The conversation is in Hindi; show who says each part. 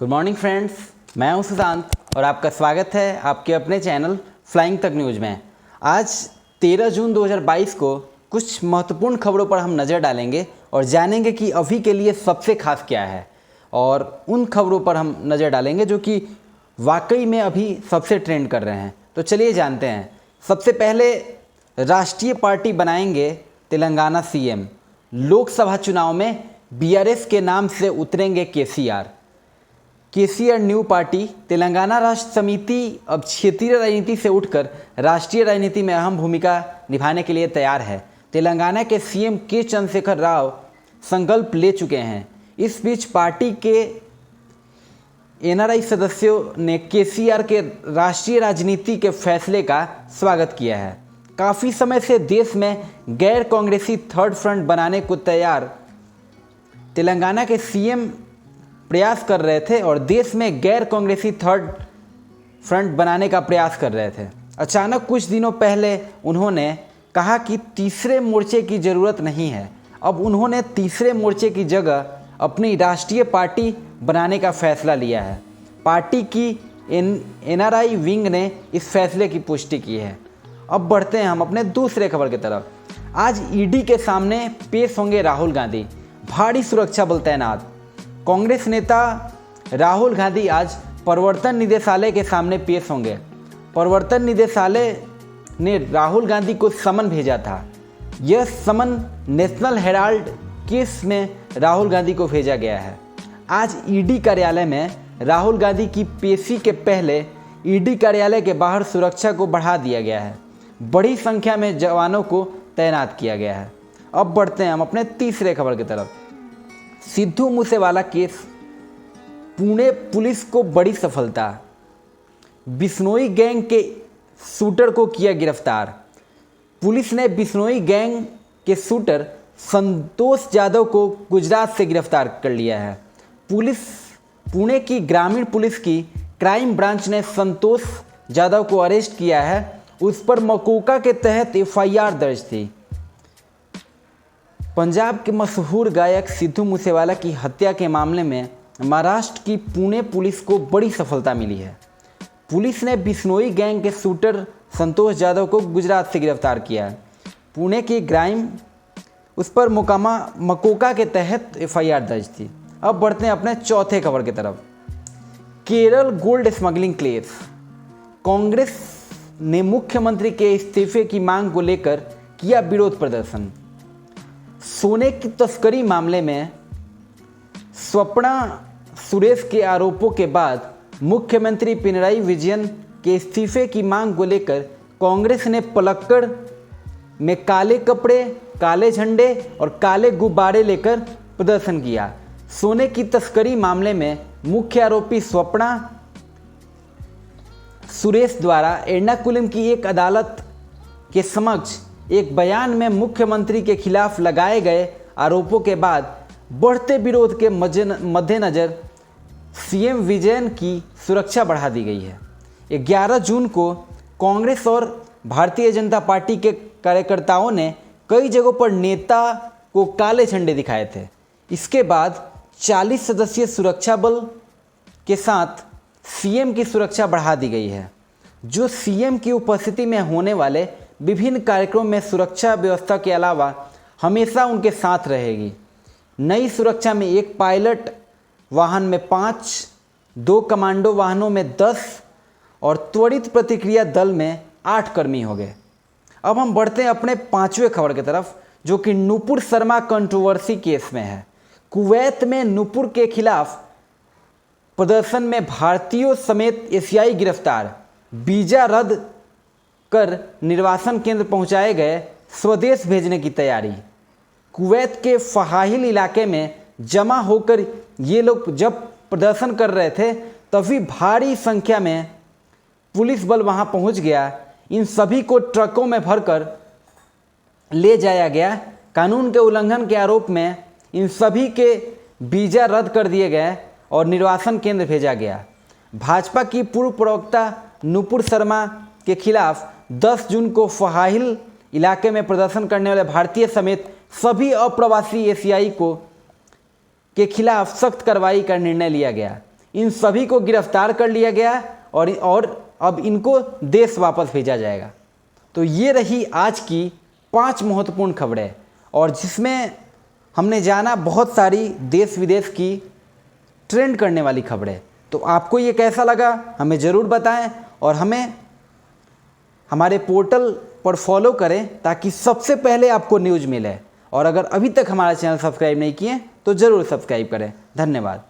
Speaker 1: गुड मॉर्निंग फ्रेंड्स, मैं हूं सुशांत और आपका स्वागत है आपके अपने चैनल फ्लाइंग तक न्यूज़ में। आज 13 जून 2022 को कुछ महत्वपूर्ण खबरों पर हम नज़र डालेंगे और जानेंगे कि अभी के लिए सबसे खास क्या है, और उन खबरों पर हम नज़र डालेंगे जो कि वाकई में अभी सबसे ट्रेंड कर रहे हैं। तो चलिए जानते हैं। सबसे पहले, राष्ट्रीय पार्टी बनाएंगे तेलंगाना सीएम। लोकसभा चुनाव में बीआरएस के नाम से उतरेंगे केसीआर न्यू पार्टी। तेलंगाना राष्ट्र समिति अब क्षेत्रीय राजनीति से उठकर राष्ट्रीय राजनीति में अहम भूमिका निभाने के लिए तैयार है। तेलंगाना के सीएम के चंद्रशेखर राव संकल्प ले चुके हैं। इस बीच पार्टी के एनआरआई सदस्यों ने केसीआर के राष्ट्रीय राजनीति के फैसले का स्वागत किया है। काफ़ी समय से देश में गैर कांग्रेसी थर्ड फ्रंट बनाने को तैयार तेलंगाना के सीएम प्रयास कर रहे थे और देश में गैर कांग्रेसी थर्ड फ्रंट बनाने का प्रयास कर रहे थे। अचानक कुछ दिनों पहले उन्होंने कहा कि तीसरे मोर्चे की ज़रूरत नहीं है। अब उन्होंने तीसरे मोर्चे की जगह अपनी राष्ट्रीय पार्टी बनाने का फैसला लिया है। पार्टी की एनआरआई विंग ने इस फैसले की पुष्टि की है। अब बढ़ते हैं हम अपने दूसरे खबर की तरफ। आज ईडी के सामने पेश होंगे राहुल गांधी। भारी सुरक्षा बल तैनात। कांग्रेस नेता राहुल गांधी आज प्रवर्तन निदेशालय के सामने पेश होंगे। प्रवर्तन निदेशालय ने राहुल गांधी को समन भेजा था। यह समन नेशनल हेराल्ड केस में राहुल गांधी को भेजा गया है। आज ईडी कार्यालय में राहुल गांधी की पेशी के पहले ईडी कार्यालय के बाहर सुरक्षा को बढ़ा दिया गया है। बड़ी संख्या में जवानों को तैनात किया गया है। अब बढ़ते हैं हम अपने तीसरे खबर की तरफ। सिद्धू मूसेवाला केस, पुणे पुलिस को बड़ी सफलता। बिश्नोई गैंग के शूटर को किया गिरफ्तार। पुलिस ने बिश्नोई गैंग के शूटर संतोष यादव को गुजरात से गिरफ्तार कर लिया है। पुणे की ग्रामीण पुलिस की क्राइम ब्रांच ने संतोष यादव को अरेस्ट किया है। उस पर मकोका के तहत एफआईआर दर्ज थी। पंजाब के मशहूर गायक सिद्धू मूसेवाला की हत्या के मामले में महाराष्ट्र की पुणे पुलिस को बड़ी सफलता मिली है। पुलिस ने बिश्नोई गैंग के शूटर संतोष यादव को गुजरात से गिरफ्तार किया है। पुणे की क्राइम उस पर मुकामा मकोका के तहत एफआईआर दर्ज थी। अब बढ़ते हैं अपने चौथे खबर की तरफ। Kerala gold smuggling case. Congress ने मुख्यमंत्री के इस्तीफे की मांग को लेकर किया विरोध प्रदर्शन। सोने की तस्करी मामले में स्वप्ना सुरेश के आरोपों के बाद मुख्यमंत्री पिनराई विजयन के इस्तीफे की मांग को लेकर कांग्रेस ने पलक्कड़ में काले कपड़े, काले झंडे और काले गुब्बारे लेकर प्रदर्शन किया। सोने की तस्करी मामले में मुख्य आरोपी स्वप्ना सुरेश द्वारा एर्नाकुलम की एक अदालत के समक्ष एक बयान में मुख्यमंत्री के खिलाफ लगाए गए आरोपों के बाद बढ़ते विरोध के मद्देनज़र सीएम विजयन की सुरक्षा बढ़ा दी गई है। 11 जून को कांग्रेस और भारतीय जनता पार्टी के कार्यकर्ताओं ने कई जगहों पर नेता को काले झंडे दिखाए थे। इसके बाद 40 सदस्यीय सुरक्षा बल के साथ सीएम की सुरक्षा बढ़ा दी गई है, जो सीएम की उपस्थिति में होने वाले विभिन्न कार्यक्रमों में सुरक्षा व्यवस्था के अलावा हमेशा उनके साथ रहेगी। नई सुरक्षा में एक पायलट वाहन में 5, 2 कमांडो वाहनों में 10 और त्वरित प्रतिक्रिया दल में 8 कर्मी हो गए। अब हम बढ़ते हैं अपने पांचवें खबर की तरफ, जो कि नुपुर शर्मा कंट्रोवर्सी केस में है। कुवैत में नुपुर के खिलाफ प्रदर्शन में भारतीयों समेत एशियाई गिरफ्तार। वीजा रद्द कर निर्वासन केंद्र पहुंचाए गए, स्वदेश भेजने की तैयारी। कुवैत के फहाहिल इलाके में जमा होकर ये लोग जब प्रदर्शन कर रहे थे, तभी भारी संख्या में पुलिस बल वहां पहुंच गया। इन सभी को ट्रकों में भरकर ले जाया गया। कानून के उल्लंघन के आरोप में इन सभी के वीजा रद्द कर दिए गए और निर्वासन केंद्र भेजा गया। भाजपा की पूर्व प्रवक्ता नुपुर शर्मा के खिलाफ 10 जून को फहाहिल इलाके में प्रदर्शन करने वाले भारतीय समेत सभी अप्रवासी एशियाई के खिलाफ सख्त कार्रवाई का निर्णय लिया गया। इन सभी को गिरफ्तार कर लिया गया और अब इनको देश वापस भेजा जाएगा। तो ये रही आज की 5 महत्वपूर्ण खबरें, और जिसमें हमने जाना बहुत सारी देश विदेश की ट्रेंड करने वाली खबरें। तो आपको ये कैसा लगा हमें ज़रूर बताएं, और हमें हमारे पोर्टल पर फॉलो करें ताकि सबसे पहले आपको न्यूज़ मिले। और अगर अभी तक हमारा चैनल सब्सक्राइब नहीं किए तो ज़रूर सब्सक्राइब करें। धन्यवाद।